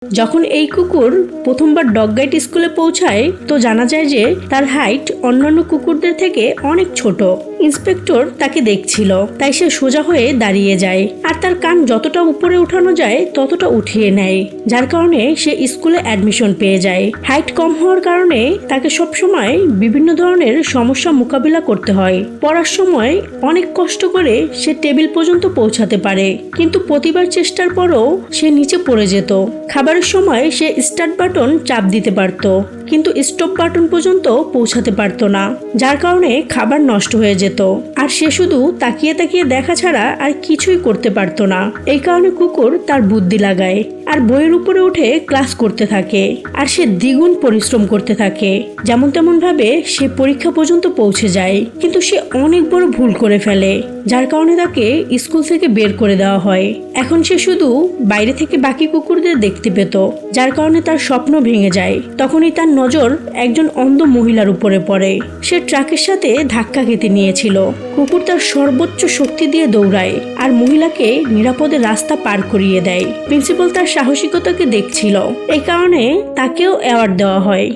যখন এই কুকুর প্রথমবার ডগ গাইড স্কুলে পৌঁছায় তো জানা যায় যে তার হাইট অন্যান্য কুকুরদের থেকে অনেক ছোট। ইন্সপেক্টর তাকে দেখছিল, তাই সে সোজা হয়ে দাঁড়িয়ে যায় আর তার কান যতটা উপরে উঠানো যায় ততটা উঠিয়ে নেয়, যার কারণে সে স্কুলে অ্যাডমিশন পেয়ে যায়। হাইট কম হওয়ার কারণে তাকে সবসময় বিভিন্ন ধরনের সমস্যা মোকাবিলা করতে হয়। পড়ার সময় অনেক কষ্ট করে সে টেবিল পর্যন্ত পৌঁছাতে পারে, কিন্তু প্রতিবার চেষ্টার পরও সে নিচে পড়ে যেত। খাবারের সময় সে স্টার্ট বাটন চাপ দিতে পারত, কিন্তু স্টপ বাটন পর্যন্ত পৌঁছাতে পারত না, যার কারণে খাবার নষ্ট হয়ে যেত। আর সে শুধু তাকিয়ে তাকিয়ে দেখা ছাড়া আর কিছুই করতে পারত না। এই কারণে কুকুর তার বুদ্ধি লাগায় আর বইয়ের উপরে উঠে ক্লাস করতে থাকে, আর সে দ্বিগুণ পরিশ্রম করতে থাকে। যেমন তেমন ভাবে সে পরীক্ষা পর্যন্ত পৌঁছে যায়, কিন্তু সে অনেক বড় ভুল করে ফেলে, যার কারণে তাকে স্কুল থেকে বের করে দেওয়া হয়। এখন সে শুধু বাইরে থেকে বাকি কুকুরদের দেখতে পেত, যার কারণে তার স্বপ্ন ভেঙে যায়। তখনই তার নজর একজন অন্ধ মহিলার উপরে পড়ে। সে ট্রাকের সাথে ধাক্কা খেতে নিয়েছিল। কুকুর তার সর্বোচ্চ শক্তি দিয়ে দৌড়ায় আর মহিলাকে নিরাপদে রাস্তা পার করিয়ে দেয়। প্রিন্সিপাল তার সাহসিকতাকে দেখছিল, এই কারণে তাকেও অ্যাওয়ার্ড দেওয়া হয়।